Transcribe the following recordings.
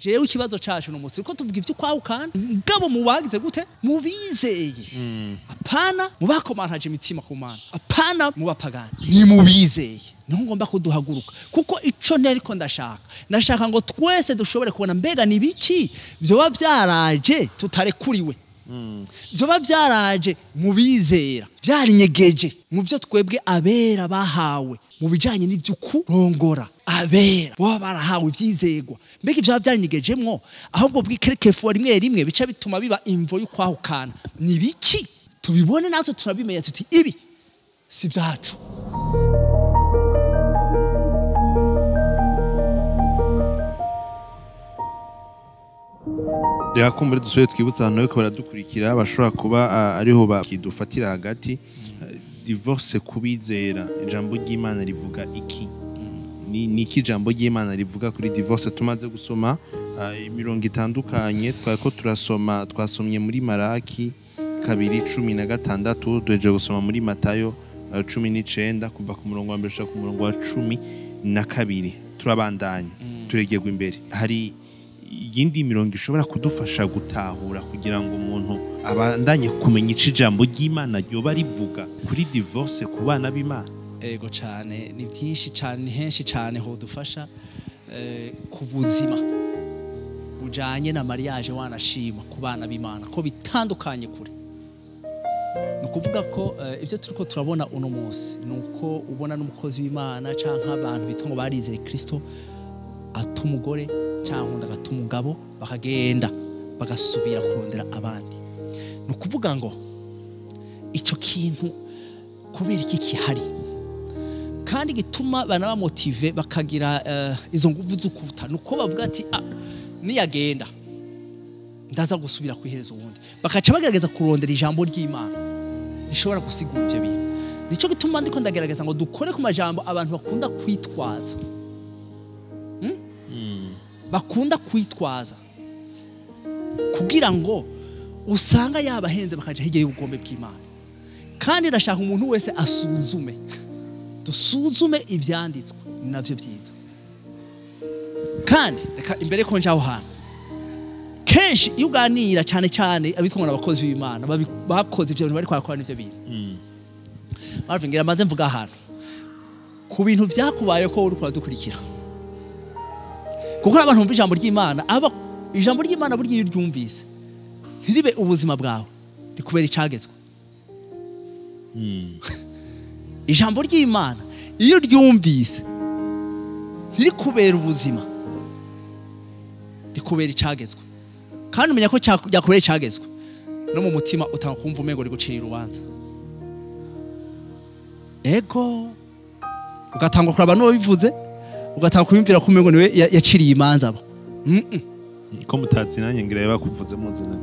jewe ikibazo cacu n'umunsi ko tuvuga ivyo kwahukana ngabo mubagize gute mubizeye apana mubakomantaje imitima ku Mana apana mubapagana ni mubizeye niho ngomba kuduhaguruka kuko ico neriko ndashaka ngo twese dushobore kubona mbega ni biki vyoba vyaraje tutarekuriwe vyoba vyaraje mubizera vyarinyegeje mu vyo twebwe abera bahawe mu bijanye n'ivy'ukurongora abera bo barahawe ivyizegwa mbega ivyo vyarinyegejemwo ahubwo bw'ikerekefu rimwe rimwe bica bituma biba imvo y'ukwahukana ni biki tubibone natwe turabimenya tuti ibi si vyacu. Kumbure dusoye twibutsa abantu ko baradukurikira bashobora kuba ariho bakidufatira hagati divorce kubizera ijambo ry'Imana rivuga iki ni iki jambo ry'Imana rivuga kuri divorce tumaze gusoma imirongo itandukanye twako turasoma twasomye muri Maraki 2:16 duheje gusoma muri Matayo 19 kuva ku murongo wa mbere ku murongo wa 12 turabandanya turegegwa imbere hari iyindi mirongo ishobora kudufasha gutahura kugira ngo umuntu abandanye kumenya ijambo ry'Imana ryoba rivuga kuri divorce ku bana b'Imana. Ego cyane ni byinshi cyane ni henshi cyane ho dufasha ku buzima bujanye na mariage wanashima ku bana b'Imana ko bitandukanye kure nukuvuga ko ivyo turiko turabona uno munsi nuko ubona n'umukozi w'Imana canka abantu bitongo barizeye Kristo atumugore cyangwa ndagata umugabo bakagenda bagasubira kurondera abandi nukuvuga ngo ico kintu kubera iki kihari kandi gituma bana ba motive bakagira izo nguvu z'ukuta nuko bavuga ati niyagenda ndaza gusubira kwihereza ubundi bakaca bagerageza kurondera ijambo ry'Imana rishobora gusigura ivyo bintu nico gituma ndiko ndagerageza ngo dukore ku majambo abantu bakunda kwitwaza bakunda kwitwaza kugira ngo usanga yabahenze bakaja hirya y'ubugombe bw'Imana kandi ndashaka umuntu wese asuzume dusuzume ivyanditswe navyo vyiza kandi reka imbere ko njaho hano kenshi iyo uganira cyane cyane abitwa n'abakozi b'Imana bakoze ivyo bintu bari kwarakora n'ivyo bintu bavingira maze mvuga hano ku bintu vyakubaye ko uri kwadukurikira kuko abantu bumva ijambo ry'Imana aba ijambo ry'Imana buryo iyo ryumvise ntiribe ubuzima bwawe rikubera icagezwe ijambo ry'Imana iyo ryumvise ntirikubera ubuzima rikubera icagezwe kandi umenya ko cyakubera icagezwe no mu mutima utanga kumva umengo rigucira urubanza ego ugatanga kuraba no bivuze ugatanga kubimvira ko umengo niwe yaciriye imanza abo ko mutazi nanjye ngira bakuvuze muzina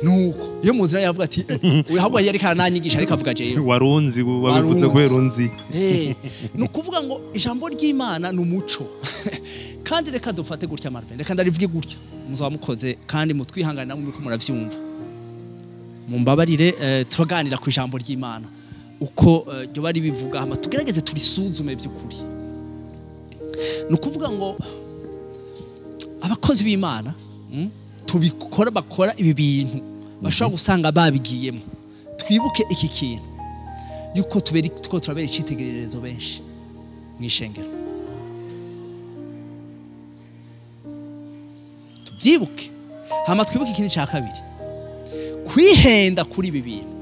nuko iyo muzina yavuga ati uyu habwa yari kananyigisha ariko avuga jeyo warunzi wabivuze ko yarunzi nukuvuga ngo ijambo ry'Imana n'umuco kandi reka dufate gutya Marvin reka ndarivuge gutya muzaba mukoze kandi mutwihangana namwe ko muravyumva mumbabarire turaganira ku ijambo ry'Imana uko ryo bari bivuga hama tugerageze turisuzume by'ukuri nukuvuga ngo abakozi b'Imana tubikora bakora ibi bintu bashobora gusanga babigiyemo twibuke iki kintu yuko turabera icitegererezo benshi mwishengero tubyibuke hama twibuke ikindi cya kabiri kwihenda kuri ibi bintu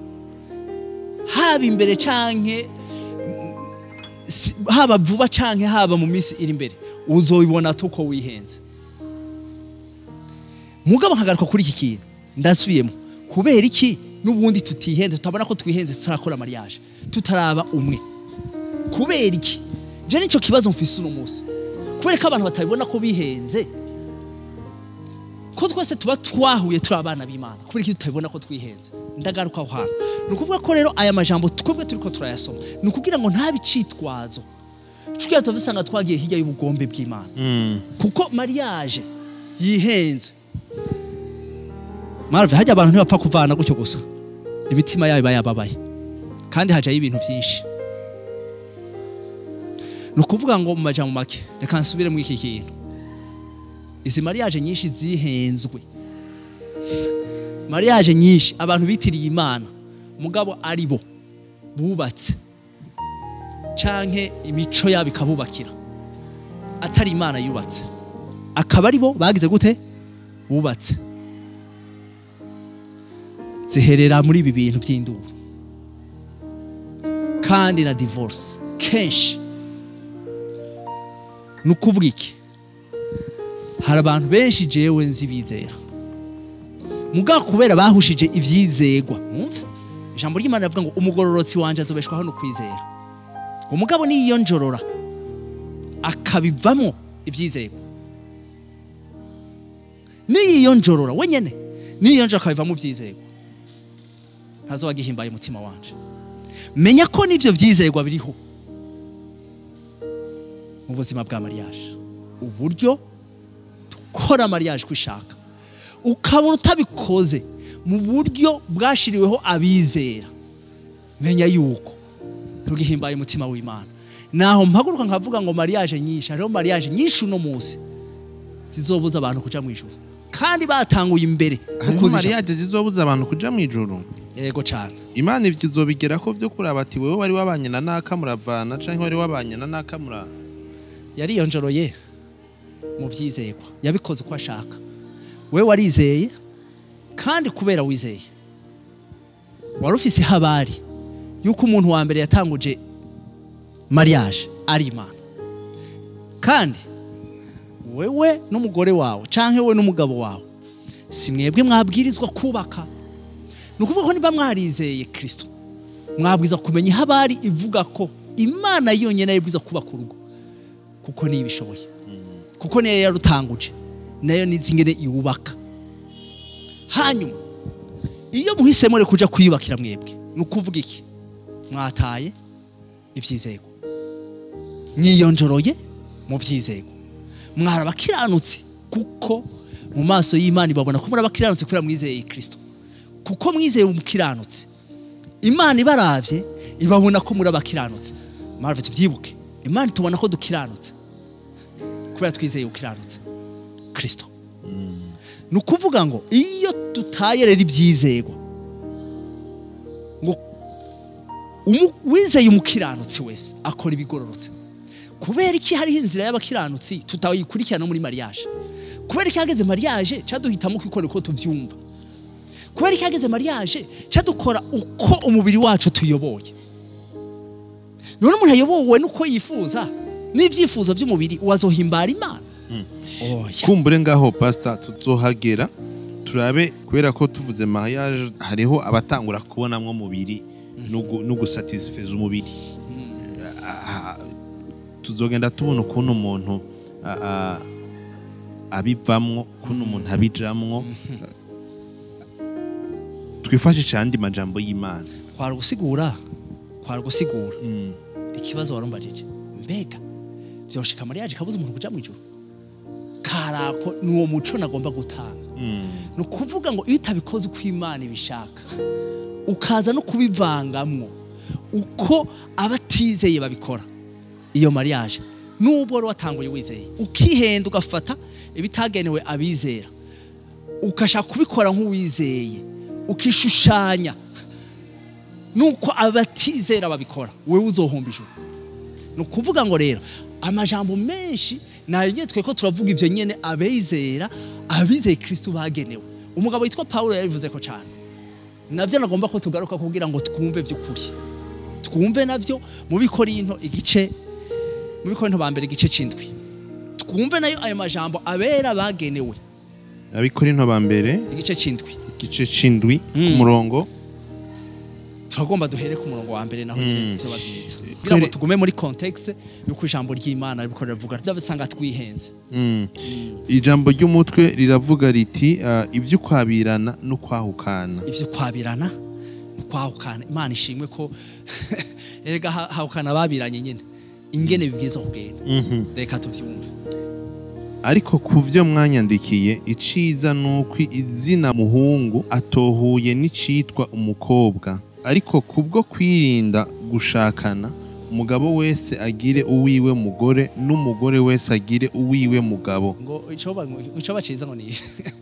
haba imbere canke haba vuba canke haba mu minsi iri imbere uzobibona tuko wihenze mugabo nkagaruka kuri iki kintu ndasubiyemo kubera iki nubundi tutihenze tutabona ko twihenze tutarakora mariage tutaraba umwe kubera iki je nico kibazo mfise uno munsi kubera ko abantu batabibona ko bihenze ko twese tuba twahuye turi abana b'Imana kubera iki tutabibona ko twihenze ndagaruka aho hano nukuvuga ko rero aya majambo twebwe turiko turayasoma nukugira ngo nta bicitwazo cukiya tuvusanga twagiye hirya y'ubugombe bw'Imana kuko mariage yihenze Marve hajya abantu ntibapfa kuvana gutyo gusa imitima yabo bayababaye kandi hajaye ibintu byinshi nukuvuga ngo mu majambo make reka nsubire mu iki kintu izi mariage nyinshi zihenzwe, mariage nyinshi abantu bitiriye Imana mugabo ari bo bubatse canke imico yabo ikabubakira atari Imana yubatse, akaba ari bo bagize gute bubatse. Ziherera muri ibi bintu by'induru kandi na divorce kenshi. Nukuvuga iki? Hari abantu benshi jewe nzi bizera muga kubera bahushije ivyizegwa. Mwumva ijambo ry'Imana rivuga ngo umugororotsi wanje azobeshwaho no kwizera. Umugabo ni iyo njorora akabivamo ivyizegwa, ni iyo njorora wenyene, ni iyo njorora akabivamo ivyizegwa, ntazo bagihimbaye umutima wanje. Menya ko nivyo vyizegwa biriho mu buzima bwa mariage, uburyo dukora mariage kwishaka, ukabona utabikoze mu buryo bwashiriweho abizera, menya yuko ntugihimbaye umutima w'Imana. Naho mpaguruka nkavuga ngo mariage nyinshi, hariho mariage nyinshi uno munsi zizobuza abantu kuja mw'ijuru, kandi batanguye imbere. Hariho mariage zizobuza abantu kuja mw'ijuru. Yego cyane. Imana ivyo ko vyo kuraba ati wewe wari wabanye na naka muravana canke wari wabanye na naka mura. Yari yonjoroye mu vyizegwa, yabikoze uko ashaka. Wewe warizeye, kandi kubera wizeye wari ufise habari yuko umuntu wa mbere yatanguje mariage ari Imana, kandi wewe n'umugore wawe canke wewe n'umugabo wawe si mwebwe mwabwirizwa kubaka. Nukuvuga ko niba mwarizeye Kristo mwabwiza kumenya habari ivuga ko Imana yonyene yibwiza kubaka urugo, kuko niyo ibishoboye, kuko niyo yarutanguje, nayo nizingene yubaka. Hanyuma iyo muhisemo re kuja kwiyubakira mwebwe, nukuvuga iki? Mwataye ivyizego, mwiyonjoroye mu vyizego, mwarabakiranutse, kuko mu maso y'Imana babona ko murabakiranutse kubera mwizeye Kristo. Kuko mwizeye umukiranutse, Imana ibaravye ibabona ko murabakiranutse. Marve tuvyibuke, Imana tubona ko dukiranutse kubera twizeye ukiranutse Kristo. Nukuvuga ngo iyo tutaye rero ivyizego, ngo wizeye umukiranutse wese akora ibigororotse. Kubera iki hariho inzira y'abakiranutsi tutayikurikirana muri mariage? Kubera iki hageze mariage caduhitamo kwikora uko tuvyumva? Kubera iki hageze mariage cadukora uko umubiri wacu tuyoboye? None umuntu ayobowe nuko yifuza n'ivyifuzo vy'umubiri, wazohimbara Imana? Kumbure ngaho pastor tuzohagera turabe, kubera ko tuvuze mariage hariho abatangura kubonamwo umubiri no gusatisfeza umubiri. Tuzogenda tubona ukuntu umuntu abivamwo, ukuntu umuntu abijamwo. Twifashisha andi majambo y'Imana. Kwari gusigura ikibazo warumbajije, mbega vyoshika mariage kabuza umuntu kuja mw'ijuru? Karako nuwo muco nagomba gutanga. Nukuvuga ngo iyo utabikoze uko Imana ibishaka, ukaza no kubivangamwo uko abatizeye babikora, iyo mariage nubwo wari watanguye wizeye, ukihenda ugafata ibitagenewe abizera, ukashaka kubikora nk'uwizeye, ukishushanya nuko abatizera babikora, wewe uzohomba ijuru. Nukuvuga ngo rero amajambo menshi nayo nyene tweko turavuga ivyo nyene abizeye Kristo bagenewe. Umugabo witwa Paulo yabivuze ko cyane, navyo nagomba ko tugaruka kugira ngo twumve vy'ukuri, twumve navyo mu Bikorinto ba mbere igice c'indwi, twumve nayo ayo majambo abera bagenewe. Abikorinto ba mbere igice c'indwi ku murongo, turagomba duhere ku murongo wa mbere naho nyine byo babyiza, kugira ngo tugume muri context yuko ijambo ry'Imana ribiko rivuga, tudabisanga twihenze. Ijambo ry'umutwe riravuga riti ivyo kwabirana no kwahukana. Ivyo kwabirana no kwahukana, Imana ishimwe ko erega hahukana babiranye nyine ingene bibwiza kugenda. Reka tuvyumve. Ariko kuvyo mwanyandikiye, iciza nuko izina muhungu atohuye n'icitwa umukobwa, ariko kubwo kwirinda gushakana umugabo wese agire uwiwe mugore n'umugore wese agire uwiwe mugabo. Ngo ico baciza ngo ni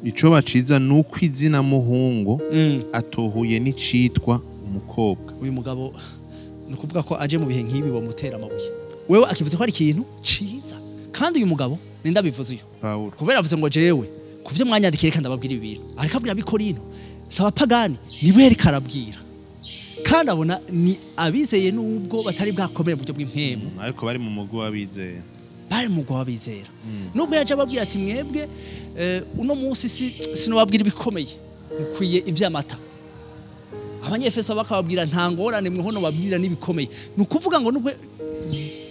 Ico baciza nuko izina muhungu atohuye n'icitwa umukobwa. uyu mugabo nukuvuga ko aje mu bihe nk'ibi bamutera amabuye. Wewe akivuze ko ari ikintu ciza. Kandi uyu mugabo ninda bivuze uyu. Paulo. Kubera avuze ngo jewe kuvyo mwanyandikire kandi ababwira ibintu. Ariko abwira bikorino. Saba pagani niwe yari karabwira. Kandi abona ni abizeye nubwo batari bwakomere mu buryo bw'impemu. Ariko bari mu mugwi w'abizeye. Bari mu mugwi w'abizera. Nubwo yaje ababwira ati mwebwe uno munsi sinobabwira ibikomeye. Mukwiye ivy'amata. Abanyefeso bakababwira nta ngorane mwe hono babwira nibikomeye. Nukuvuga ngo nubwo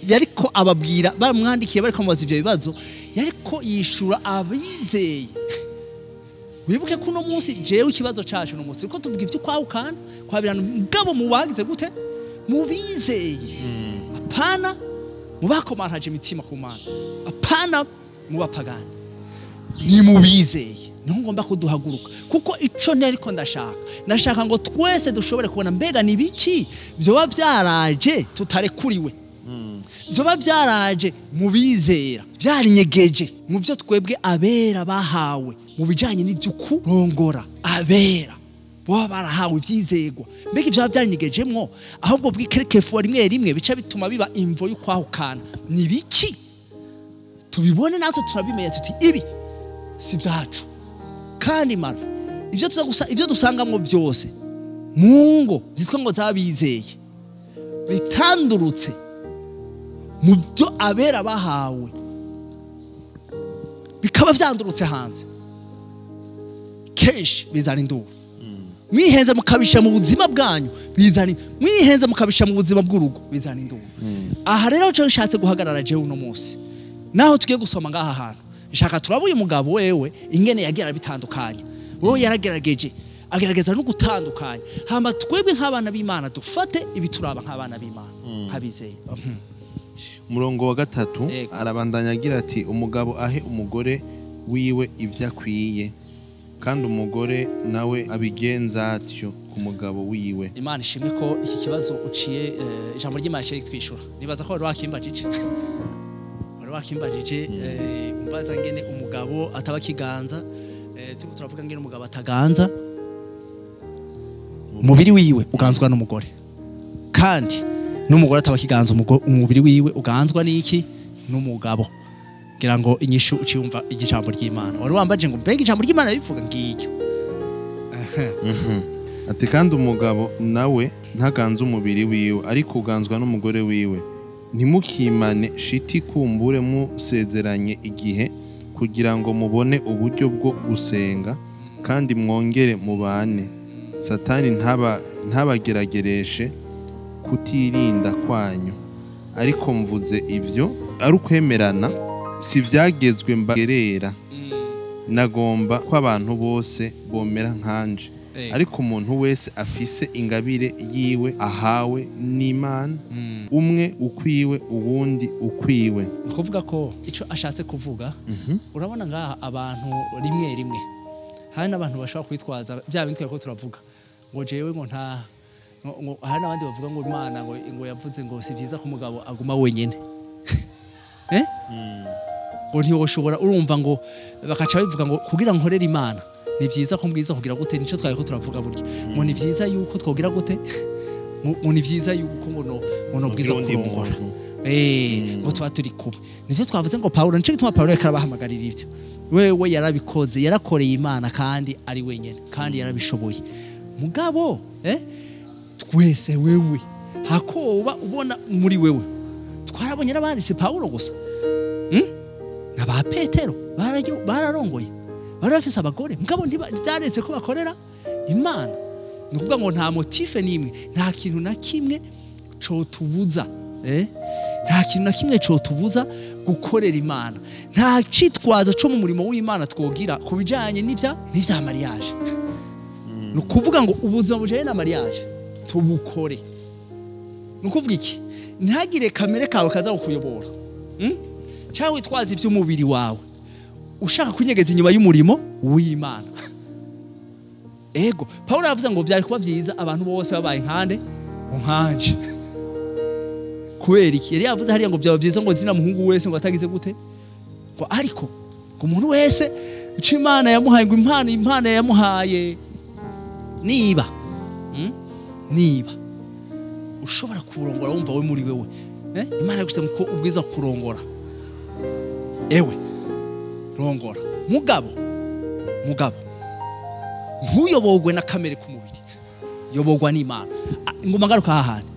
yariko ababwira bamwandikiye bariko mubaza ivyo bibazo yariko yishura abizeye. Wibuke kuno munsi jewe ikibazo cacu no munsi ko tuvuga ivyo kwahukana kwabirana mugabo mubagize gute mubizeye. Apana mubakomantaje imitima ku Mana. Apana mubapagani. Ni mubizeye. Niho ngomba kuduhaguruka kuko ico neriko ndashaka ngo twese dushobore kubona mbega nibiki byo byaraje tutarekuriwe. Byo byaraje mubizera byarinyegeje mu byo twebwe abera bahawe mu bijanye n'ivy'ukurongora abera bo barahawe ivyizegwa mbega ivyo byarinyegejemwo ahubwo bwikerekefu rimwe rimwe bica bituma biba imvo y'ukwahukana nibiki tubibone natwe turabimenya tuti ibi si vyacu. Kandi marva ivyo dusangamwo byose mu ngo zitwa ngo zabizeye bitandurutse mu byo abera bahawe bikaba vyandurutse hanze kenshi bizana induru. Mwihenze mukabisha mu buzima bwanyu bizana mwihenze mukabisha mu buzima bw'urugo bizana induru. Aha rero cyo nshatse guhagarara jewe uno munsi naho tugiye gusoma ngaha hantu nshaka turabuye umugabo wewe ingene yagira bitandukanye. Wowe yaragerageje agerageza no gutandukanya hamba twebwe nk'abana b'Imana dufate ibituraba nk'abana b'Imana habizeye. Umurongo wa 3 arabandanya agira ati umugabo ahe umugore wiwe ivyo akwiye kandi umugore nawe abigenza atyo ku mugabo wiwe. Imana ishimwe ko iki kibazo uciye ijambo ry'Imana cyo twishura. Nibaza ko wari wakimbajije umbaza ngene umugabo ataba kiganza turiko turavuga ngene umugabo ataganza umubiri wiwe uganzwa n'umugore kandi n'umugore ataba kiganza umubiri wiwe uganzwa n'iki n'umugabo. Ngira ngo inyishu uciyumva igijambo ry'Imana. Wari wambaje ngo mbega ijambo ry'Imana bivuga ngicyo. Ati kandi umugabo nawe ntaganza umubiri wiwe ariko uganzwa n'umugore wiwe. Ntimukimane shiti kumbure musezeranye igihe kugira ngo mubone uburyo bwo gusenga kandi mwongere mubane. Satani ntabageragereshe kutirinda kwanyu. Ariko mvuze ivyo ari ukwemerana si vyagezwe mbagerera. Nagomba ko abantu bose bomera nkanje. Ariko umuntu wese afise ingabire yiwe ahawe n'Imana umwe ukwiwe uwundi ukwiwe. Kuvuga ko ico ashatse kuvuga urabona ngaha abantu rimwe hari n'abantu bashaka kwitwaza bya bintwe ko turavuga ngo jewe ngo nta hari n'abandi bavuga ngo Imana ngo yavuze ngo si vyiza ko umugabo aguma wenyene. Ngo ntiwoshobora urumva ngo bakaca bivuga ngo kugira nkorera Imana ni vyiza ko mbwiza kugira gute nico twaye ko turavuga buryo ngo ni vyiza yuko twogira gute ngo ni vyiza yuko ngo bwiza kurongora ngo twa turi kuba nivyo twavuze ngo Paulo nico gituma Paulo yakabahamagarira ivyo wewe yarabikoze yarakoreye Imana kandi ari wenyene kandi yarabishoboye mugabo twese wewe hakoba ubona muri wewe twarabonye n'abanditse Paulo gusa n'aba Petero bararongoye bari bafise abagore mugabo ntibyaretse ko bakorera Imana. Ni kuvuga ngo nta motive nimwe nta kintu na kimwe cotubuza nta kintu na kimwe cotubuza gukorera Imana. Nta citwazo cyo mu murimo w'Imana twogira kubijanye n'ivya mariage. Ni kuvuga ngo ubuzima bujanye na mariage tubukore. Ni kuvuga iki ntagire kamere kawe kaza kukuyobora cyangwa witwaza ivy'umubiri wawe ushaka kunyegeza inyuma y'umurimo w'Imana. Ego Paulo yavuze ngo byari kuba byiza abantu bose babaye nkande nkanje kubera iki yari yavuze hariya ngo byaba byiza ngo zina muhungu wese ngo atagize gute ngo ariko ngo umuntu wese ico Imana yamuhaye ngo impano yamuhaye niba ushobora kurongora wumva we muri wewe Imana yagusema ko ubwiza kurongora ewe rongora mugabo ntuyobogwe na kamere k'umubiri yobogwa n'Imana ngoma ngaruka hahandi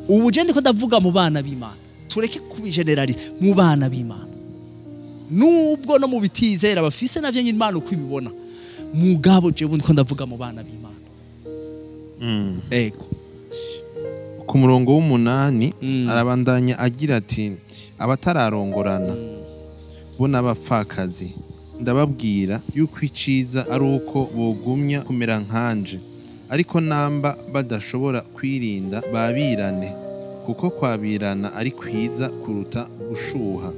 ubu je ndiko ndavuga mu bana b'Imana tureke kubigeneralize mu bana b'Imana nubwo no mu bitizera bafise navyo nyine Imana uko ibibona mugabo je ndiko ndavuga mu bana b'Imana ego ku murongo w'umunani arabandanya agira ati abatararongorana bo n'abapfakazi ndababwira yuko iciza ari uko bogumya kumera nkanje ariko namba badashobora kwirinda babirane kuko kwabirana ari kwiza kuruta gushuha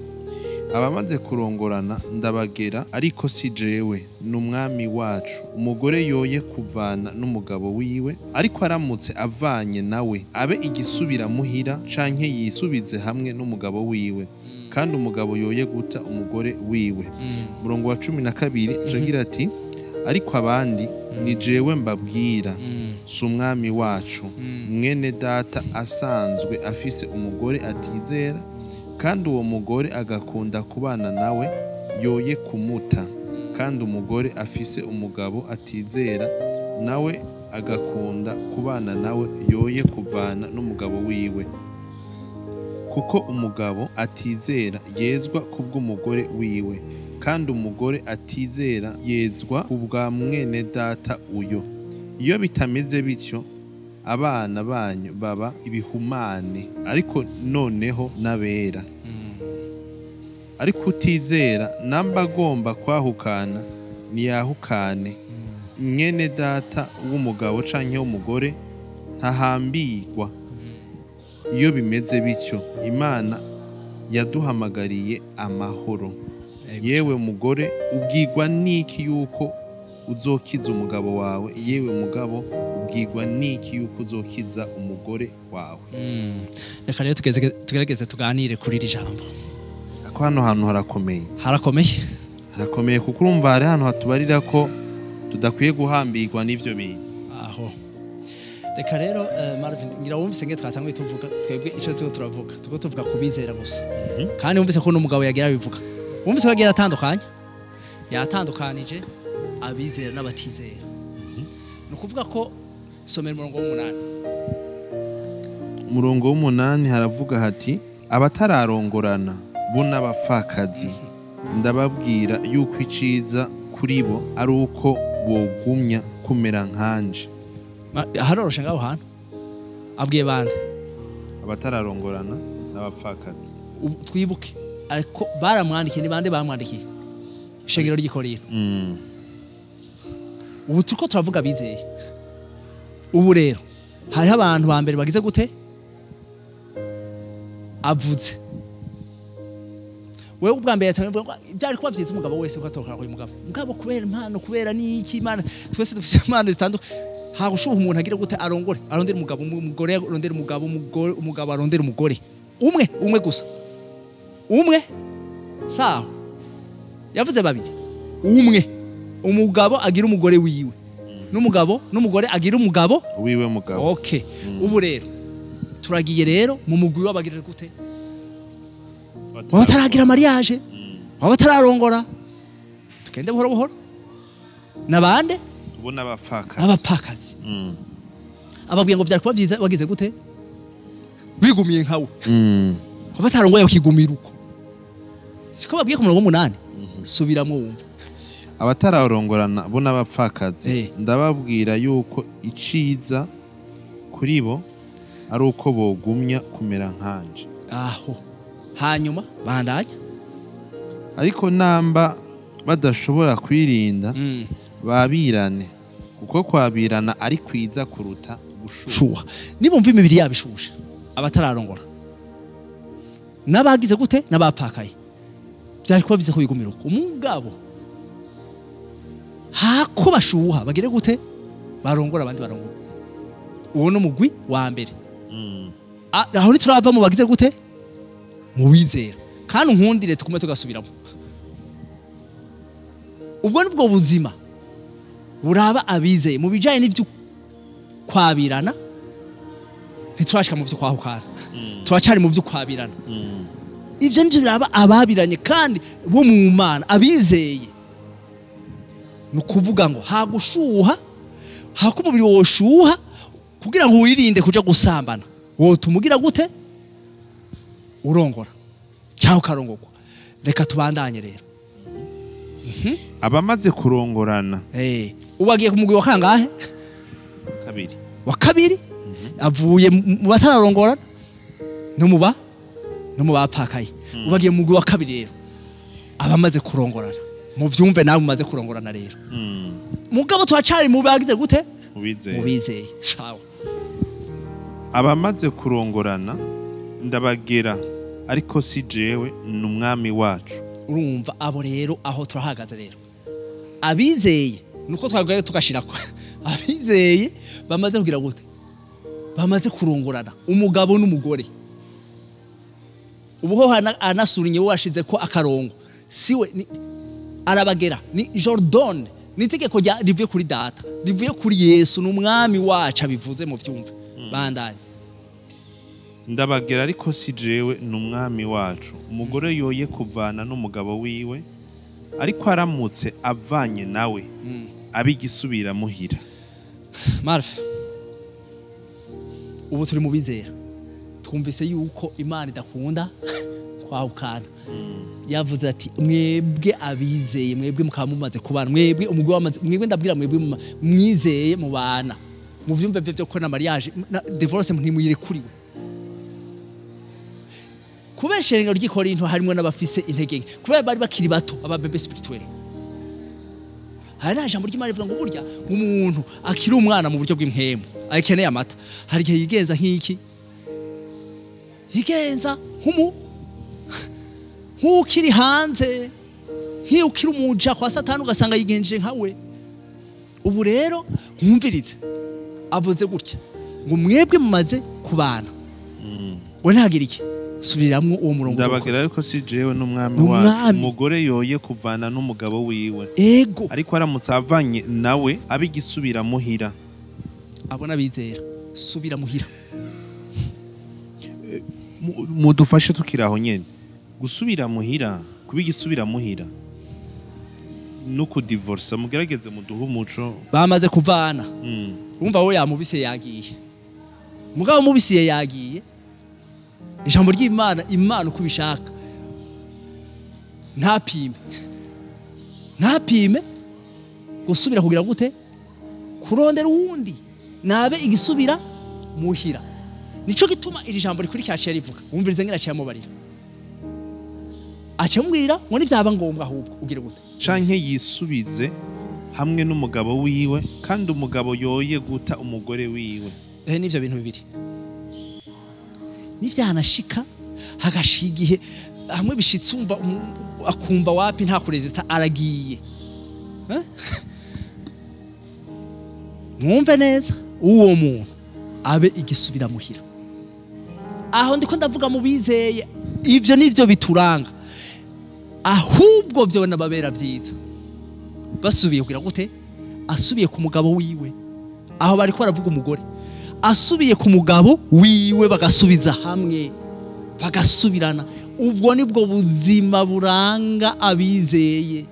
abamaze kurongorana ndabagera ariko si jewe n'umwami wacu umugore yoye kuvana n'umugabo wiwe ariko aramutse avanye nawe abe igisubira muhira canke yisubize hamwe n'umugabo wiwe kandi umugabo yoye guta umugore wiwe murongo wa 12 agira ati ariko abandi ni jewe mbabwira si umwami wacu mwene data asanzwe afise umugore atizera kandi uwo mugore agakunda kubana nawe yoye kumuta kandi umugore afise umugabo atizera nawe agakunda kubana nawe yoye kuvana n'umugabo wiwe kuko umugabo atizera yezwa kubw'umugore wiwe kandi umugore atizera yezwa kubwa mwene data uyo iyo bitameze bityo abana banyu baba ibihumane ariko noneho nabera ariko utizera namba agomba kwahukana niyahukane mwene data w'umugabo canke w'umugore ntahambirwa iyo bimeze bityo Imana yaduhamagariye amahoro yewe mugore ubwirwa niki yuko uzokiza umugabo wawe yewe mugabo ubwirwa niki yuko uzokiza umugore wawe reka rero tugerageze tuganire kuri iri jambo ko hano hantu harakomeye kuko urumva hari hano hatubarira ko tudakwiye guhambirwa n'ivyo bintu aho reka rero Marvin ngira wumvise nge twatanguye tuvuga twebwe ico turavuga tuvuga kubizera gusa kandi wumvise ko n'umugabo yagira bivuga wumvise ko yagira yatandukanije abizera n'abatizera nukuvuga ko somera umurongo w'umunani haravuga hati abatararongorana bo n'abapfakazi ndababwira yuko iciza kuri bo ari uko bogumya kumera nkanje haroroshe ngaho hantu abwiye bande abatararongorana n'abapfakazi twibuke ariko baramwandikiye ni bande bamwandikiye ishengero ry'ikorino ubu turiko turavuga bizeye ubu rero hariho abantu ba mbere bagize gute avuze wewe ubwa mbere yatangiye ngo byari kuba byiza umugabo wese ko atokara uyu mugabo kubera impano kubera niki Imana twese dufite impano zitandukanye hagushuha umuntu agira gute arondera umugabo umugore arondera umugabo arondera umugore umwe gusa sawa yavuze babiri umugabo agira umugore wiwe n'umugore agira umugabo wiwe okay ubu rero turagiye rero mu mugwi w'abagirira gute wabataragira mariage wabatararongora tukende buhoro nabande ubona abapfakazi ababwiye ngo byari kuba byiza bagize gute bigumiye nkawe wabatarongoye bakigumira uko siko babwiye ku murongo 8 subiramo wumva abatararongorana bo n'abapfakazi ndababwira yuko iciza kuri bo ari uko bogumya kumera nkanje aho hanyuma bandanya ariko namba badashobora kwirinda babirane kuko kwabirana ari kwiza kuruta gushuha nibumva imibiri yabishusha abatararongora nabagize gute nabapfakaye byari kuba bize kubigumira uko umugabo hako bashuha bagire gute barongora abandi barongora uwo no mugwi wa mbere aho niturava mu bagize gute mu bizera kandi nkundire tukume tugasubiramo ubwo nibwo buzima buraba abizeye mu bijanye n'ivyo kwabirana ntiturashika mu vyo kwahukana turacari mu vyo kwabirana ivyo nivyo biraba ababiranye kandi bo mu Mana abizeye ni ukuvuga ngo hagushuha hakumubiri woshuha kugira ngo wirinde kuja gusambana wotumugira gute urongora cyangwa karongorwa reka tubandanye rero abamaze kurongorana ubagiye ku mugwi wa kangahe wa kabiri avuye mu batararongorana no mu bapakaye ubagiye mu mugwi wa kabiri rero abamaze kurongorana mu vyumve nawe mumaze kurongorana rero mugabo twacari mu bagize gute mu bizeye sawa abamaze kurongorana ndabagera ariko si jewe n'umwami wacu urumva abo rero aho turahagaze rero abizeye nuko twagaye tugashirako abizeye bamaze kugira gute bamaze kurongorana umugabo n'umugore ubuho anasurinye washize ko akarongo siwe arabagera ni Jordan nitegeko rivuye kuri data rivuye kuri Yesu n'umwami wacu abivuze mu vyumve bandanye ndabagera ariko si jewe n'umwami wacu umugore yoye kuvana n'umugabo wiwe ariko aramutse avanye nawe abigisubira muhira Marve ubu turi mu bizera twumvise yuko Imana idakunda kwahukana yavuze ati mwebwe abizeye mwebwe mukaba mumaze kubana mwebwe umugwi wamaze mwebwe ndabwira mwebwe mwizeye mu bana mu vyumve byo ko na mariage divorce ntimuyirekuriwe kubesherenga ry'ikorinto harimo n'abafise intege nke kubera bari bakiri bato ababebe spirituel hari ijambo ry'Imana rivuga ngo burya umuntu akiri umwana mu buryo bw'impemu akeneye amata hari igihe yigenza nk'iki yigenza nk'ukiri hanze nk'ukiri umuja kwa satani ugasanga yigenjeje nkawe ubu rero nkumvirize avuze gutya ngo mwebwe mumaze kubana we ntagira iki subiramwo uwo murongo ndabagera ariko si jewe n'umwami wacu umugore yoye kuvana n'umugabo wiwe ego ariko aramutse avanye nawe abigisubira muhira abona bizera subira muhira mudufashe tukiraho nyene gusubira muhira kubigisubira muhira nuko divorce mugerageze muduha umuco bamaze kuvana urumva wowe yamubise yagiye mugabo mubisiye yagiye ijambo ry'Imana Imana uko bishaka ntapime gusubira kugira gute kurondera uwundi nabe igisubira muhira nico gituma iri jambo rikurikira rivuga wumvirize ngira cyamubarira acambwira ngo nivyaba ngombwa ahubwo ugira gute canke yisubize hamwe n'umugabo wiwe kandi umugabo yoye guta umugore wiwe nivyo bintu bibiri nivyanashika hagashigihe hamwe bishitse umva akumva wapi nta kuresista aragiye mwumve neza uwo muntu abe igisubira muhira aho ndiko ndavuga mu bizeye ivyo nivyo bituranga ahubwo byo nababera vyiza basubiye kugira gute asubiye ku mugabo wiwe aho bariko baravuga umugore asubiye ku mugabo wiwe bagasubiza hamwe bagasubirana ubwo nibwo buzima buranga abizeye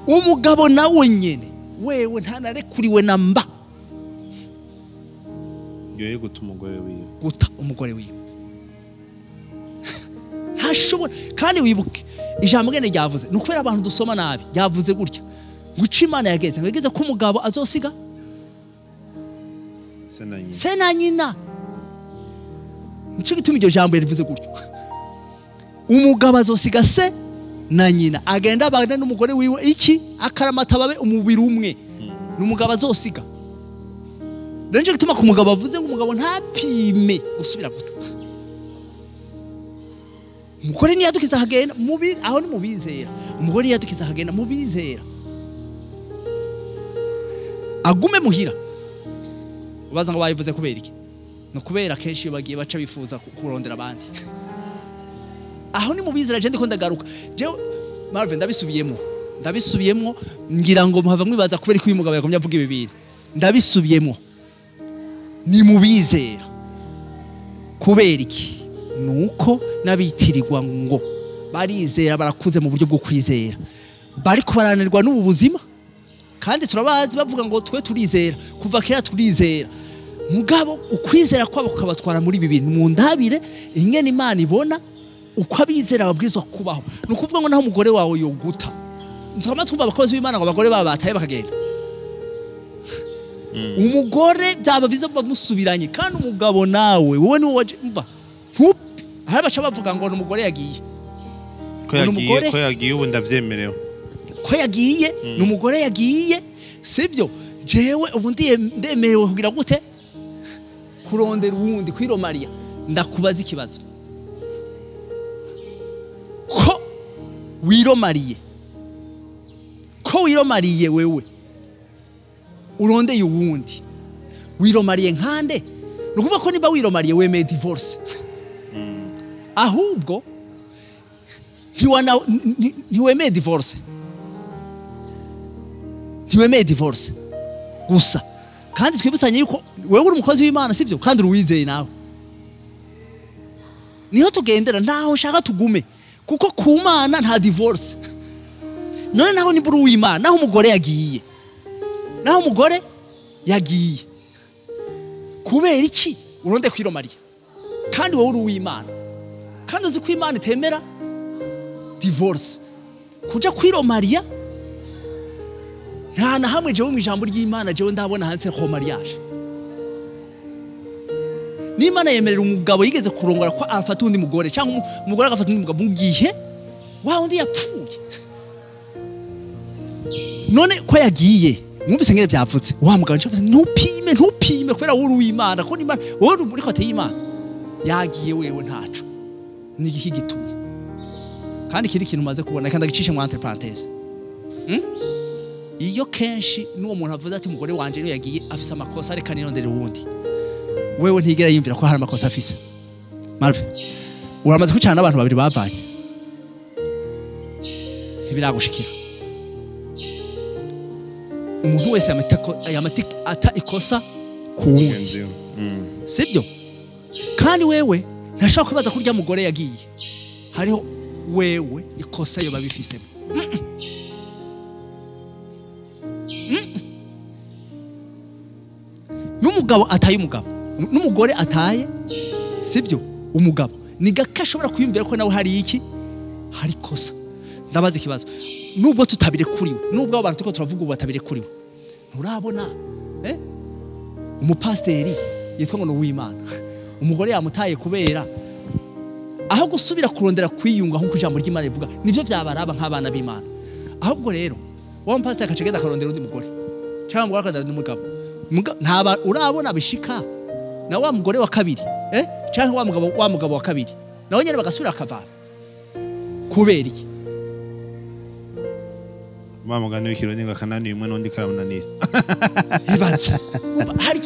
umugabo nawe nyene wewe ntanarekuriwe na mba yoye guta umugore wiwe ntashobora kandi wibuke ijambo ngene ryavuze nukubera abantu dusoma nabi ryavuze gutya ngo Imana yageze ko umugabo azosiga se na nyina nico gituma iryo jambo rivuze gutyo umugabo azosiga se na nyina agenda abana n'umugore wiwe iki akaramata babe umubiri umwe n'umugabo azosiga nico gituma ku mugabo avuze ngo umugabo ntapime gusubira guta umugore niyadukiza hagenda mubi aho ni mubizera umugore niyadukiza hagenda mubizera agume muhira ubaza ngo bayivuze kubera iki no kubera kenshi iyo bagiye baca bifuza kurondera abandi aho ni mubizera je ndiko ndagaruka je Marvin ndabisubiyemo ngira ngo muhava mwibaza kubera ko uyu mugabo yagomye avuga ibi bintu ndabisubiyemo ni mubizera kubera iki nuko nabitirirwa ngo barizera barakuze mu buryo bwo kwizera bari kubaranirwa n'ubu buzima kandi turabazi bavuga ngo twe turizera kuva kera turizera mugabo ukwizera kwabo kukabatwara muri ibi bintu mu ndabire ingene Imana ibona uko abizera babwirizwa kubaho ni ukuvuga ngo naho umugore wawe yoguta ntama twumva abakozi b'Imana ngo abagore baba bataye bakagenda umugore byaba biza bamusubiranye kandi umugabo nawe wowe ni wowe mva ntupi aha baca bavuga ngo umugore yagiye ko yagiye ubu ndavyemerewe ko yagiye n'umugore yagiye sivyo jewe ubu ndemerewe kugira gute kurondera uwundi kwiro Maria ndakubaza ikibazo ko wiromariye wewe urondeye uwundi wiromariye nkande nukuvuga ko niba wiromariye wemeye divorce ahubwo ntiwemeye divorce gusa kandi twibutsanye yuko wewe uri umukozi w'Imana sivyo kandi uruwizeye nawe niho tugendera ntaho ushaka tugume kuko ku Mana nta divorce none naho nibura uw'Imana naho umugore yagiye kubera iki uronde kwiro Maria kandi wowe uri uw'Imana kandi uzi ko Imana itemera divorce kuja kwiro Maria nta na hamwe jewe mu ijambo ry'Imana jewe ndabona hanze Hariho Mariage n'Imana yemerera umugabo yigeze kurongora ko afata undi mugore cyangwa umugore agafata undi mugabo mu gihe wa undi yapfuye none ko yagiye mwumvise ngene byavutse wa mugabo ncavuze ntupime kubera wowe uw'Imana ko n'Imana wowe uri kote y'Imana yagiye wewe ntaco n'igihe gitumye kandi kiri kintu umaze kubona kandi agicishe mu entre parenthèse iyo kenshi n'uwo muntu avuze ati umugore wanje niyo yagiye afise amakosa reka nirondere uwundi wewe ntigera yimvira ko hari amakosa afise Marve uramaze kwicana n'abantu babiri bavanye ntibiragushikira umuntu wese ata ikosa ku wundi sibyo kandi wewe ntashaka kwibaza ko urya mugore yagiye hariho wewe ikosa yo babifisemo n'umugabo ataye umugabo n'umugore ataye sibyo umugabo ni gake ashobora kwiyumvira ko nawe hari iki hari kosa ndabaza ikibazo nubwo tutabire kuriwe nubwo abantu tuko turavuga ubu batabire kuriwe nturabona umupasteri yitwa ngo n'uw'Imana umugore yamutaye kubera aho gusubira kurondera kwiyunga nko kujambo ry'Imana rivuga nivyo byabaraba nk'abana b'Imana ahubwo rero wa mpasteri akacegenda akarondera undi mugore cyangwa umugore akandana n'umugabo ntaba urabona bishika na wa mugore wa kabiri cyangwa wa mugabo wa kabiri nawe nyene bagasubira akavana kubera iki mugani w'ikirundi ngo akananiye umwe n'undi karamunanira ibaza hari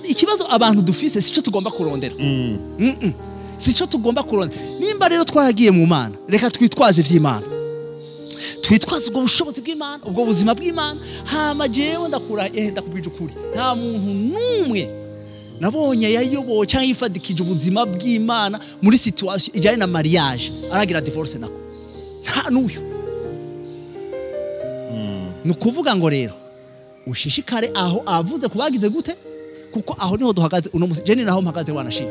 ikibazo abantu dufise sico tugomba kurondera sico tugomba kurondera nimba rero twaragiye mu Mana reka twitwaze ivy'Imana twitwaze ubwo bushobozi bw'Imana ubwo buzima bw'Imana hama jewe ndakubwije ukuri nta muntu numwe nabonye yayoboye cyangwa yifadikije ubuzima bw'Imana muri situation ijyanye na mariage aragira divorce nako nta n'uyu nukuvuga ngo rero ushishikare aho avuze kubagize gute kuko aho niho duhagaze uno musi je ni naho mpagaze wanashira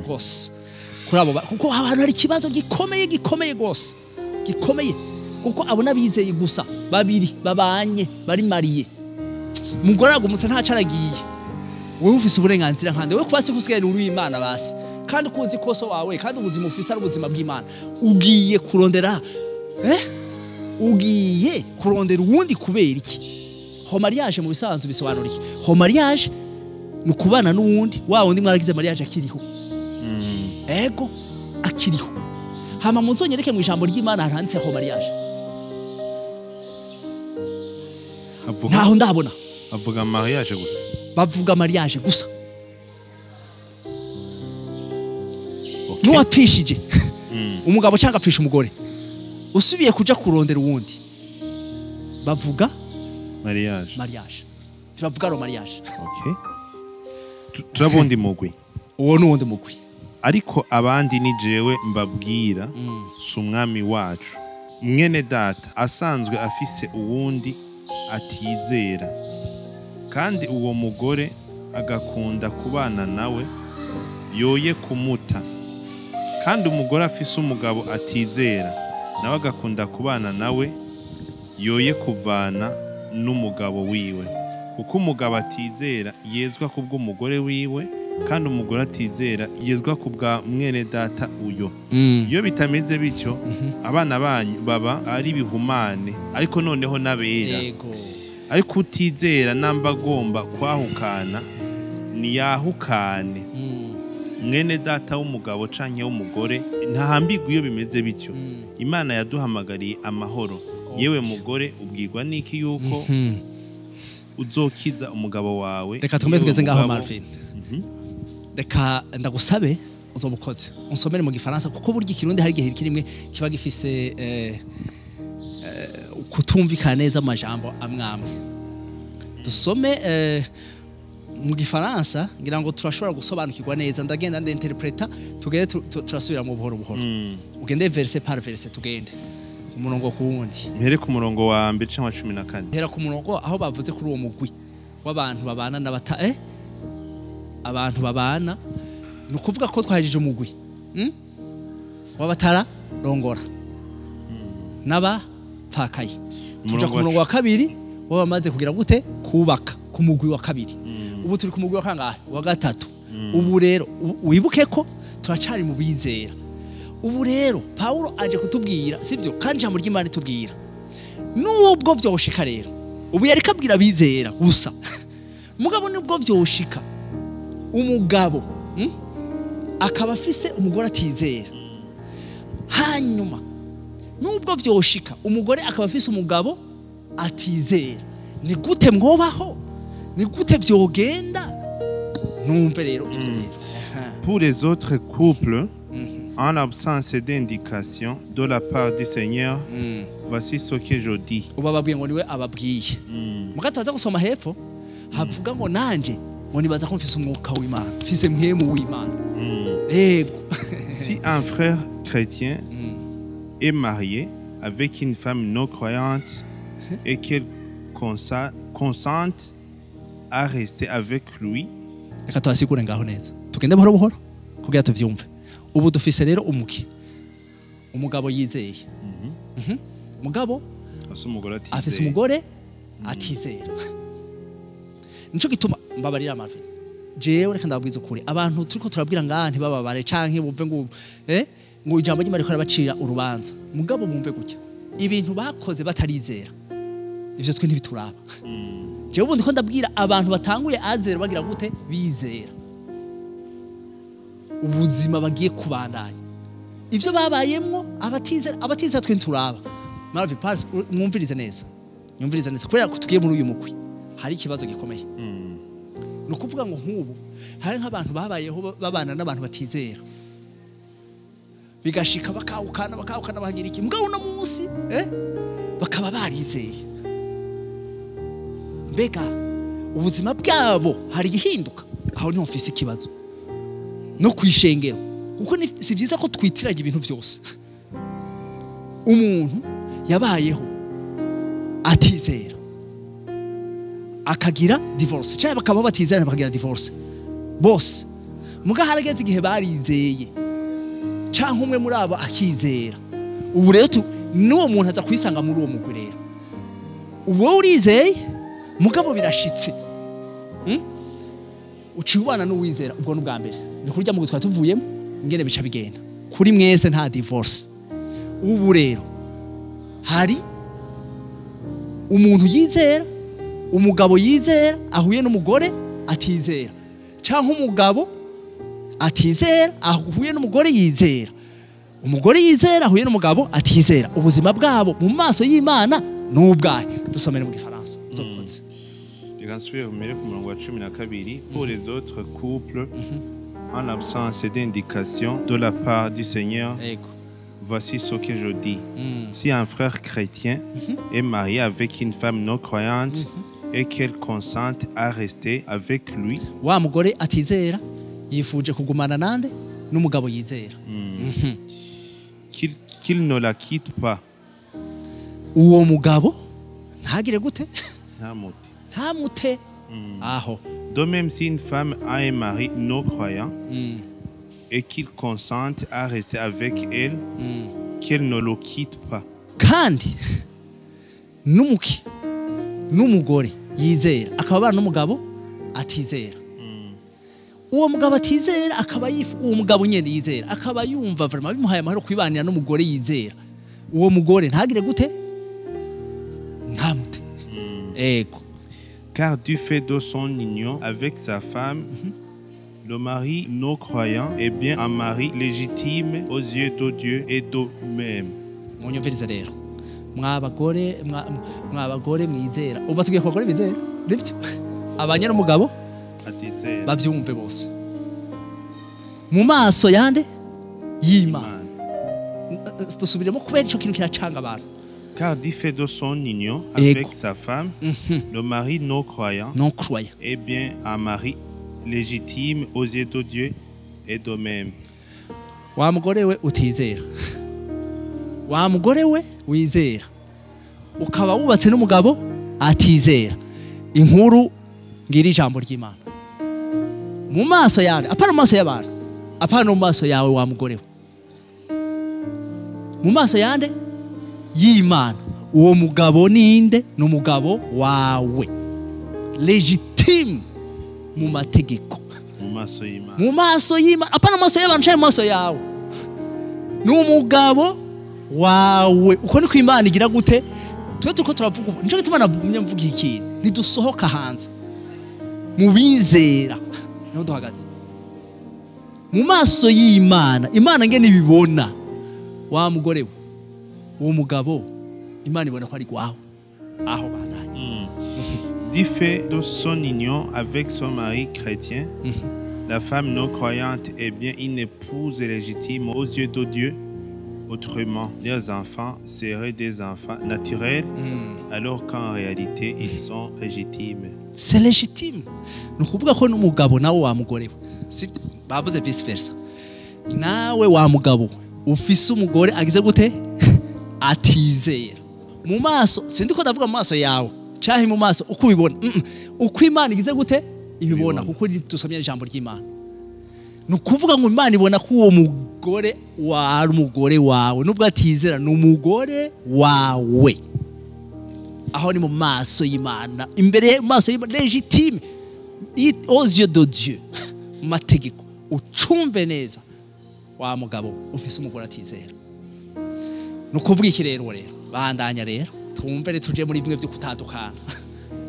gose kurabo kuko abantu hari kibazo gikomeye gose gikomeye kuko abona bizeye gusa babiri babanye bari mariye mugore agumutse nta caragiye wewe ufise uburenganzira nkande wewe kwasi kusigara uri Imana basi kandi kuzi koso wawe kandi ubuzima ufise ari ubuzima bw'Imana ugiye kurondera ugiye kurondera uwundi kubera iki Hariho Mariage mu bisanzwe bisobanura iki Hariho Mariage ni kubana n'uwundi wa wundi mwaragize mariage akiriho ego akiriho hama muzonyereke mu ijambo ry'Imana handitse Hariho Mariage ntaho ndabona bavuga mariage gusa bavuga mariage gusa n'uwapfishije umugabo cyangwa apfisha umugore usubiye kuja kurondera uwundi bavuga mariage turavuga ro mariage. Okay, turabundi mugwi uwo n'uwundi mugwi ariko abandi ni jewe mbabwira si umwami wacu mwene data asanzwe afise uwundi atizera kandi uwo mugore agakunda kubana nawe yoye kumuta kandi umugore afise umugabo atizera nawe agakunda kubana nawe yoye kuvana n'umugabo wiwe kuko umugabo atizera yezwa kubw'umugore wiwe kandi umugore atizera yezwa kubwa mwene data uyo. Iyo bitameze bityo abana banyu baba ari bihumane ariko noneho nabera. Ariko utizera namba agomba kwahukana niyahukane. Mwene data w'umugabo canke w'umugore ntahambirwa iyo bimeze bityo. Imana yaduhamagariye amahoro. Yewe mugore ubwirwa niki yuko uzokiza umugabo wawe. Reka tumeze ngaho Marvin. Reka ndagusabe uzobukoze unsomere mu gifaransa kuko burya ikirundi hari igihe kirimwe kiba gifise kutumvikana neza amajambo amwamwe. Dusome mu gifaransa ngira ngo turashobora gusobanukirwa neza ndagenda ndinterpreta tugende turasubira mu buhoro buhoro. Ugende verset par verset tugende umurongo ku wundi. Mpere ku murongo wa 2 cyangwa 14. Hera ku murongo aho bavuze kuri uwo mugwi w'abantu babana n'abata abantu babana nukuvuga ko twahejije umugwi wabatara rongora naba pfakaye tuja ku murongo wa kabiri wabamaze kugira gute kubaka ku mugwi wa kabiri ubu turi ku mugwi wa kangahe wa gatatu ubu rero wibuke ko turacari mu bizera ubu rero Paulo aje kutubwira sivyo kandi jambo ry'Imana tubwira nubwo vyoshika rero ubu yari kabwira bizera gusa mugabo nubwo vyoshika umugabo akaba afise umugore atizera hanyuma nubwo vyoshika umugore akaba afise umugabo atizera ni gute mwobaho ni gute vyogenda numve rero ivyo rero. Pour les autres couples en absence d'indication de la part du Seigneur voici ce que je dis. Ubababwiye ngo niwe ababwiye mugataza gusoma hepfo havuga ngo nanje ngo nibaza ko mfise umwuka w'Imana mfise mwemu w'Imana. Si un frère chrétien est marié avec une femme non croyante et qu'elle consente à rester avec lui, reka twasigure ngaho neza tugende buhoro buhoro kugira tuvyumve. Ubu dufise rero umugabo yizeye umugabo afise umugore atizera. Nico gituma mbabarira Marvin jewe reka ndabwiza ukuri abantu turiko turabwira ngaha ntibababare canke bumve ngo ngo ijambo ry'Imana riko rabacira urubanza mugabo bumve gutya ibintu bakoze batarizera ivyo twe ntibituraba. Jewe ubundi ko ndabwira abantu batanguye azera bagira gute bizera ubuzima bagiye kubandanya ivyo babayemwo abatizera twe nturaba. Marvin Pass mwumvirize neza kubera ko tugiye muri uyu mukwi hari ikibazo gikomeye. Nukuvuga ngo nk'ubu hari nk'abantu babayeho babana n'abantu batizera bigashika bakahukana bahagira iki mbwa uno munsi bakaba barizeye. Mbega ubuzima bwabo hari gihinduka aho niho mfise ikibazo no kwishengero kuko si byiza ko twitiranya ibintu byose. Umuntu yabayeho atizera akagira divorce cyane bakaba batizera bakagira divorce bose muga harageze igihe barizeye cyangwa umwe muri abo akizera. Ubu rero n'uwo muntu aza kwisanga muri uwo mugwi rero uwo urizeye mugabo birashitse ucibana n'uwizera ubwo n'ubwa mbere ni kurya mu gutwa tuvuyemo ingene bica bigenda kuri mwese nta divorce. Ubu rero hari umuntu yizera umugabo yizera ahuye n'umugore atizera cyangwa umugabo atizera ahuye n'umugore yizera umugore yizera ahuye n'umugabo atizera ubuzima bwabo mu maso y'Imana n'ubwahe. Dusomere mu gifaransa Pour les autres couples en l'absence d'indication de la part du Seigneur, Ego. voici ce que je dis. Si un frère chrétien est marié avec une femme non croyante et qu'elle consente à rester avec lui, Wa mugore atizera yifuje kugumana nande n'umugabo yizera. qu'il ne la quitte pas. Uwo mugabo ntagire gute? Ntamute. Ntamute. Aho. De même, si une femme a un mari non croyant et qu'il consente à rester avec elle, qu'elle ne le quitte pas. Kandi n'umugore yizera akaba n'umugabo atizera. Uwo mugabo atizera akaba uwo mugabo nyene yizera akaba yumva vraiment bimuhaye amahoro kwibanira n'umugore yizera. Uwo mugore ntagire gute? Ntamute. Ego. Car du fait de son union avec sa femme, le mari non croyant est bien un mari légitime aux yeux de Dieu et de même. Munyumvirize rero. Mwabagore mwizera. Uba tugiye kubagore bizera? Nivyo. Abanye n'umugabo Atizera. bavyumve bose. Mu maso yande y'Imana. Dusubiremo kubera ico kintu kiracanga abantu. Car du fait de son union avec sa femme, le mari non croyant est bien un mari légitime aux yeux de Dieu et de même. Wa mugore we utizera. Wa mugore we wizera. Ukaba wubatse n'umugabo atizera. Inkuru ngira ijambo ry'Imana. Mu maso yande, apana mu maso y'abantu. Apana mu maso yawe wa mugore we. Mu maso yande y'Imana. Uwo mugabo ninde? N'umugabo wawe. Legitime mu mategeko. Mu maso y'Imana. Mu maso y'Imana. Apana mu maso y'abantu cyangwa mu maso yawe. N'umugabo wawe. Uko niko Imana igira gute? Twe tuko turavuga ubu. Nico gituma nagumye mvuga iki. Ntidusohoka hanze. Mu bizera. Niho duhagaze. Mu maso y'Imana. Imana ngene ibibona. Wa mugore we. Uwo mugabo Imana ibona ko ari kwawe. Aho bandanye. Du fait de son union avec son mari chrétien, la femme non croyante est bien une épouse légitime aux yeux de Dieu. Autrement, leurs enfants seraient des enfants naturels, alors qu'en réalité, ils sont légitimes. C'est légitime. Nukuvuga ko n'umugabo nawe wa mugore we. Si bavuze vice versa. Nawe wa mugabo ufise umugore agize gute? Atizera. Mu maso sindiko ndavuga mu maso yawe. Cyahi mu maso uko ubibona. Uko Imana igize gute? Ibibona kuko dusomye ijambo ry'Imana. Nukuvuga ngo Imana ibona ko uwo mugore wa umugore wawe nubwo atizera n'umugore wawe. Aho ni mu maso y'Imana. Imbere mu maso y'Imana légitime. Aux yeux de Dieu. Mu mategeko. Ucumve neza. Wa mugabo ufise umugore atizera. Nukuvuga iki rero bandanya rero twumvere tuje muri bimwe byo kutandukana.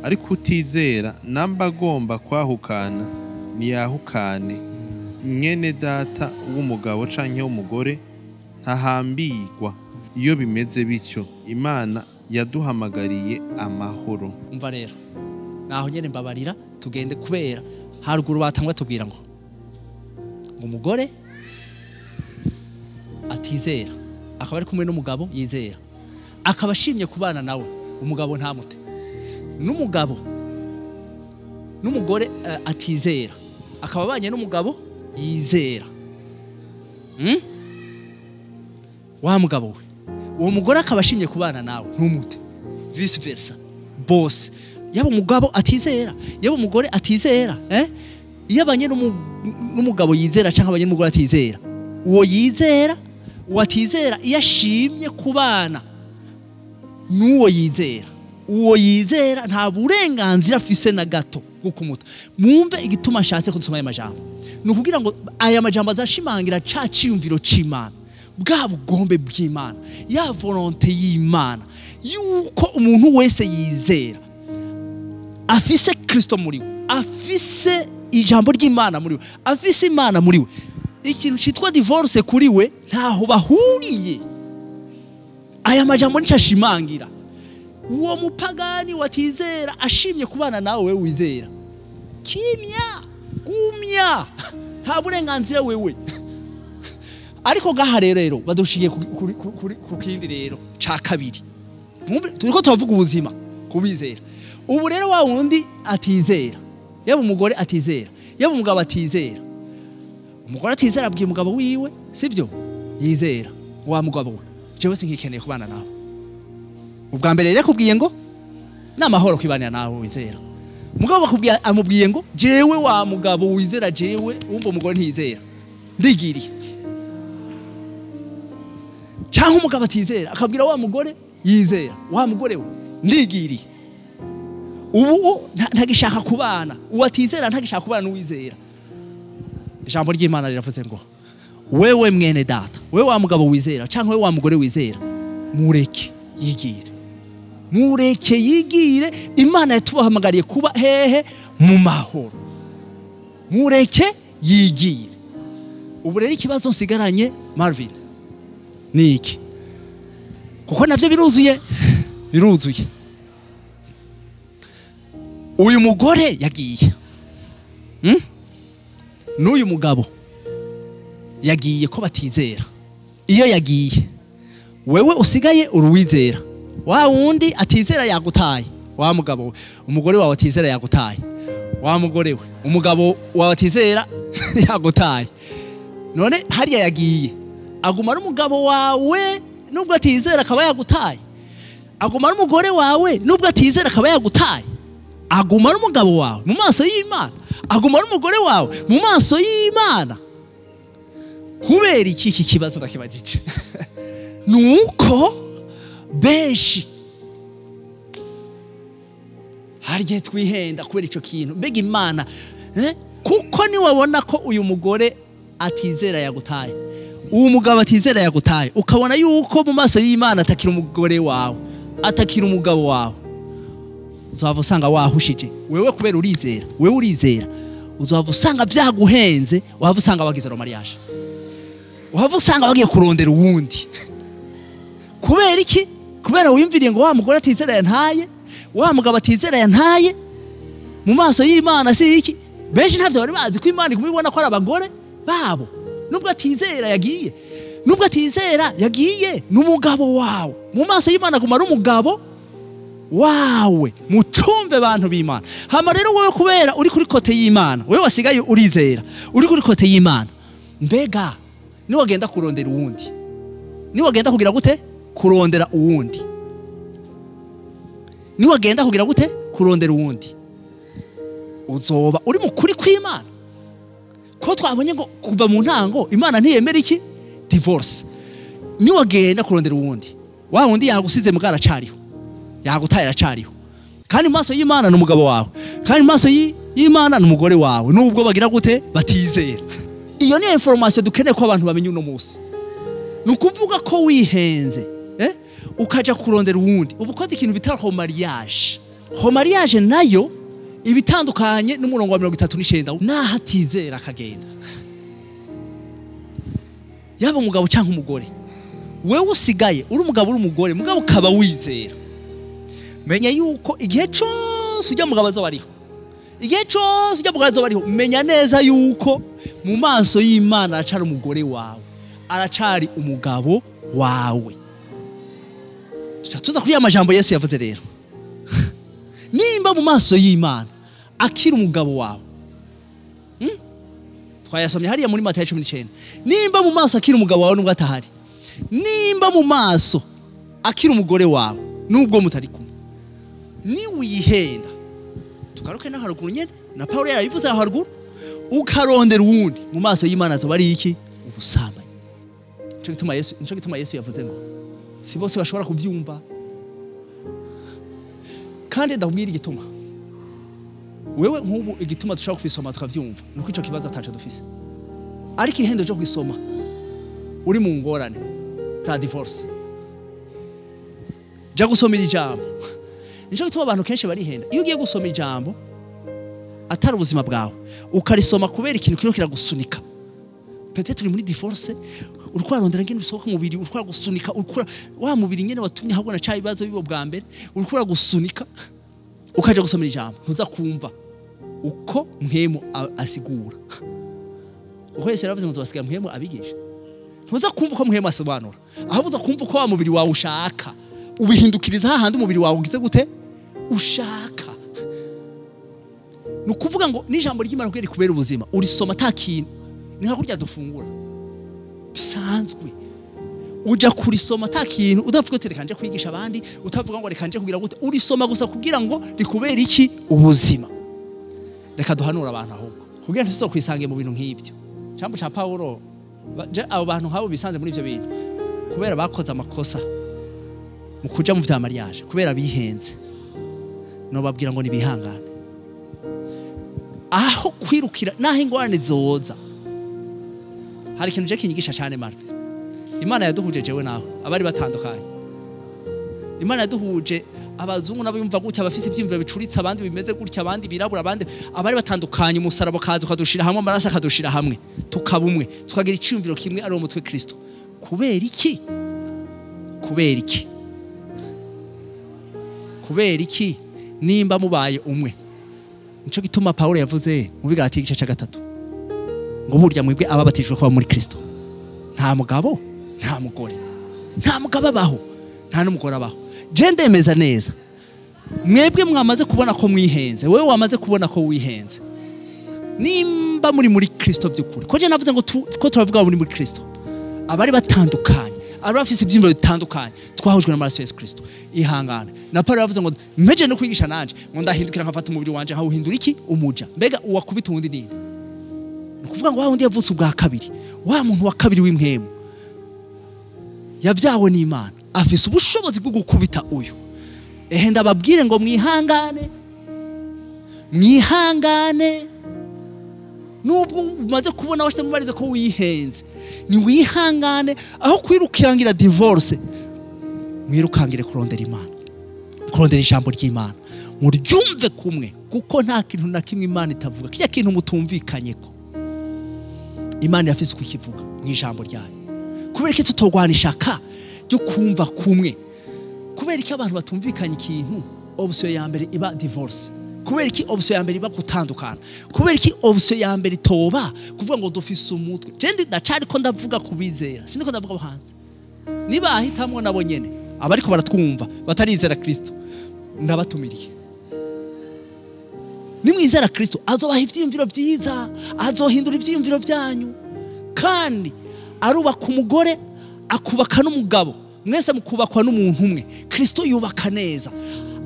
Ariko utizera namba agomba kwahukana niyahukane. Mwene data w'umugabo canke w'umugore ntahambirwa. Iyo bimeze bityo Imana yaduhamagariye amahoro. Umva rero naho nyene mbabarira tugende kubera haruguru batangwa tubwira ngo umugore atizera akaba ari kumwe n'umugabo yizera akaba ashimye kubana nawe umugabo ntamute n'umugore atizera akaba abanye n'umugabo yizera wa mugabo we uwo mugore akaba ashimye kubana nawe ntumute vice versa boss yaba umugabo atizera yaba umugore atizera yabanye n'umugabo yizera cyangwa abanye n'umugore atizera uwo yizera uwatizera yashimye kubana n'uwo yizera uwo yizera nta burenganzira afise na gato bwo kumuta. Mwumve igituma ashatse kudusoma aya majambo nukugira ngo aya majambo azashimangira ca ciyumviro c'Imana bwa bugombe bw'Imana ya volonté y'Imana yuko umuntu wese yizera afise Kristo muri we afise ijambo ry'Imana muri we afise Imana muri we ikintu citwa divorce kuri we ntaho bahuriye. Aya majambo nicashimangira uwo mupagani watizera ashimye kubana nawe wizera kimya gumya nta burenganzira wewe. Ariko gaha rero badushigiye ku kindi rero ca kabiri. Turiko turavuga ubuzima kubizera. Ubu rero wa wundi atizera, yaba umugore atizera, yaba umugabo atizera. Umugore atizera abwiye umugabo wiwe, sivyo? Yizera wa mugabo we, jewe sinkikeneye kubana nawe. Ubwa mbere rero kubwiye ngo namahoro kwibanira nawe wizera. Umugabo amubwiye ngo jewe wa mugabo wizera, jewe wumva umugore ntizera, ndigiriye. Cyangwa umugabo atizera akabwira wa mugore yizera, wa mugore we ndigiriye. Ubu ntagishaka kubana, uwatizera ntagishaka kubana n'uwizera. Ijambo ry'Imana riravuze ngo wewe mwene data, wewe wa mugabo wizera cyangwa wewe wa mugore wizera, mureke yigire. Mureke yigire. Imana yatubahamagariye kuba hehe mu mahoro. Mureke yigire. Ubu rero ikibazo nsigaranye Marvin niki? Kuko navyo biruzuye. Uyu mugore yagiye. N'uyu mugabo yagiye ko batizera. Iyo yagiye wewe usigaye uruwizera. Wa wundi atizera yagutaye. Wa mugabo umugore wawe atizera yagutaye. Wa mugore we umugabo wawe atizera yagutaye. None hariya yagiye aguma n'umugabo wawe nubwo atizera akaba yagutaye. Aguma n'umugore wawe nubwo atizera akaba yagutaye. Aguma n'umugabo wawe mu maso y'Imana, aguma n'umugore wawe mu maso y'Imana. Kubera iki kibazo ndakibajije? Nuko benshi harye twihenda kubera ico kintu. Mbega Imana kuko ni wabona ko uyu mugore atizera yagutaye, uwo mugabo atizera yagutaye, ukabona yuko mu maso y'Imana atakira umugore wawe, atakira umugabo wawe, uzava usanga wahushije. Wewe kubera urizera, wewe urizera, uzava usanga vyaguhenze, wava usanga wagize mariage, wava usanga wagiye kurondera uwundi. Kubera iki? Kubera wimviriye ngo wa mugore atizera yantaye, wa mugabo atizera yantaye. Mu maso y'Imana si iki? Benshi ntavyo bari bazi ko Imana kumibona ko ari abagore babo. Nubwo atizera yagiye, nubwo atizera yagiye n'umugabo wawe. Mu maso y'Imana kumara umugabo wawe. Mucumve bantu b'Imana. Hama rero wewe kubera uri kuri kote y'Imana, wewe wasigaye urizera, uri kuri kote y'Imana. Mbega ni wagenda kurondera uwundi, ni wagenda kugira gute? Kurondera uwundi. Ni wagenda kugira gute? Kurondera uwundi. Uzoba uri mu kuri kw'Imana. Ko twabonye ngo kuva mu ntango Imana ntiyemera iki? Divorce. Ni wagenda kurondera uwundi, wa wundi yagusize mugara cariho, yagutaye aracariho. Kandi maso y'Imana n'umugabo wawe, kandi maso y'Imana n'umugore wawe, nubwo bagira gute? Batizera. Iyo ni information dukeneye ko abantu bamenye uno munsi. Nukuvuga ko wihenze ukaja kurondera uwundi, ubukoze ikintu bita Hariho Mariage. Hariho Mariage nayo ibitandukanye n'umurongo wa 39 naho atizera akagenda. Yaba umugabo cyangwa umugore, wewe usigaye uri umugabo uri umugore, mugabo ukaba wizera, menya yuko igihe cyose ujya mugabo azo bariho, igihe cyose ujya mugabo azo bariho, menya neza yuko mu maso y'Imana aracari umugore wawe, aracari umugabo wawe. Tuza kuri amajambo Yesu yavuze rero. Nimba mu maso y'Imana akira umugabo wawe, twayasomye hariya muri Matayo 19. Nimba mu maso akira umugabo wawe nubwo atahari, nimba mu maso akira umugore wawe nubwo mutari kumwe, ni wihenda. Tugaruke na haruguru nyene na Paulo yarabivuze haruguru, ukarondera uwundi, mu maso y'Imana zo bari iki? Ubusambanyi. Nico gituma Yesu yavuze ngo si bose bashobora kuvyumva. Kandi ndakubwira igituma wewe nk'ubu igituma dushaka kubisoma tukavyumva nuko ico kibazo ataco dufise. Ariko ihendo cyo kwisoma uri mu ngorane za divorce, ja gusoma ijambo. Nico gituma abantu kenshi barihenda. Iyo ugiye gusoma ijambo atari ubuzima bwawe, ukarisoma kubera ikintu kiro kiragusunika. Peut-être uri muri divorce, urukora rondera ngene bisohoka mubiri, urukora gusunika, urukora wa mubiri nyene watumye habona cha ibibazo bibo bwa mbere, urukora gusunika ukaje gusoma ijambo, ntuza kumva uko mpemu asigura. uko Yesu yaravuze ngo nzobasiga muhemu abigisha ntuza kumva uko muhemu asobanura ahubwo uza kumva uko wa mubiri wawe ushaka ubihindukiriza hahandi umubiri wawe ugize gute ushaka nukuvuga ngo n'ijambo ry'Imana kweri kubera ubuzima urisoma atakintu ni nka kurya dufungura bisanzwe uja kurisoma atakintu udavuga uti rekanje kwigisha abandi utavuga ngo rekanje kugira gute urisoma gusa kugira ngo rikubera iki ubuzima reka duhanura abantu ahubwo kugira ngo tuzo kwisange mu bintu nk'ibyo cyambo cha Paulo abo bantu habo bisanze muri ivyo bintu kubera bakoze amakosa mu kuja mu vya mariage kubera bihenze no babwira ngo nibihangane aho kwirukira naho ingorane zoza hari ikintu je kinyigisha cyane Marve Imana yaduhuje jewe nawe abari batandukanye Imana yaduhuje abazungu n'abayumva gutya abafise ivyimviro bicuritse abandi bimeze gutya abandi birabura abandi abari batandukanye umusaraba kazi kadushira hamwe amaraso akadushira hamwe tukabumwe tukagira iciyumviro kimwe ari umutwe Kristo kubera iki nimba mubaye umwe nico gituma Paulo yavuze mu Bigalatiya igice cya 3 ngo burya mwebwe ababatijwe kuba muri Kristo nta mugabo nta mugore nta mugabo abaho nta n'umugore abaho je ndemeza neza mwebwe mwamaze kubona ko mwihenze wewe wamaze kubona ko wihenze nimba muri Kristo by'ukuri ko je navuze ngo ko turavuga muri Kristo abari batandukanye ari bafise ivyimviro bitandukanye twahujwe n'amaraso ya Yesu Kristo ihangane na Paulo yavuze ngo mpeje no kwigisha nanje ngo ndahindukira nkafata umubiri wanje nkawuhindura iki umuja mbega uwakubita undi nini nukuvuga ngo wa wundi yavutse ubwa kabiri wa muntu wa kabiri w'impwemu yavyawe n'Imana afise ubushobozi bwo gukubita uyu ndababwire ngo mwihangane nubwo umaze kubona washyize mubarize ko wihenze ni wihangane aho kwirukangira divorce mwirukangire kurondera Imana kurondera ijambo ry'Imana muryumve kumwe kuko nta kintu na kimwe Imana itavuga kijya kintu mutumvikanyeko Imana yafise kukivuga mu ijambo ryayo kubera ko tutogwanisha ka ryo kumva kumwe kubera ko abantu batumvikanye ikintu option ya mbere iba divorce kubera ko option ya mbere iba gutandukana kubera ko option ya mbere toba kuvuga ngo dufise umutwe je ndacari ko ndavuga kubizera sindiko ndavuga abahanze niba ahitamwe nabo nyene abariko baratwumva batarizera Kristo ndabatumiriye nimwizera Kristo azobaha ivyiyumviro vyiza azohindura ivyiyumviro vyanyu kandi arubaka umugore akubaka n'umugabo mwese mukubakwa n'umuntu umwe Kristo yubaka neza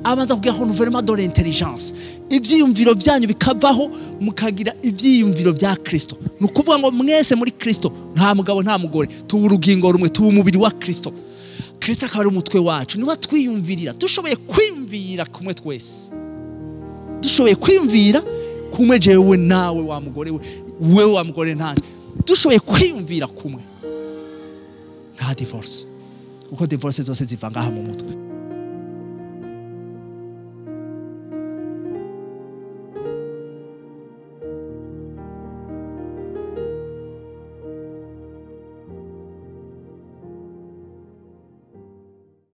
abanza kugira renouvellement de l'intelligence ivyiyumviro vyanyu bikavaho mukagira ivyiyumviro vya Kristo nukuvuga ngo mwese muri Kristo nta mugabo nta mugore tuba urugingo rumwe tuba umubiri wa Kristo Kristo akaba ari umutwe wacu niba twiyumvirira dushoboye kwiyumvira kumwe twese dushoboye kwiyumvira kumwe jewe nawe wa mugore wewe wa mugore ntandi dushoboye kwiyumvira kumwe nta divorce kuko divorce zose ziva ngaha mu mutwe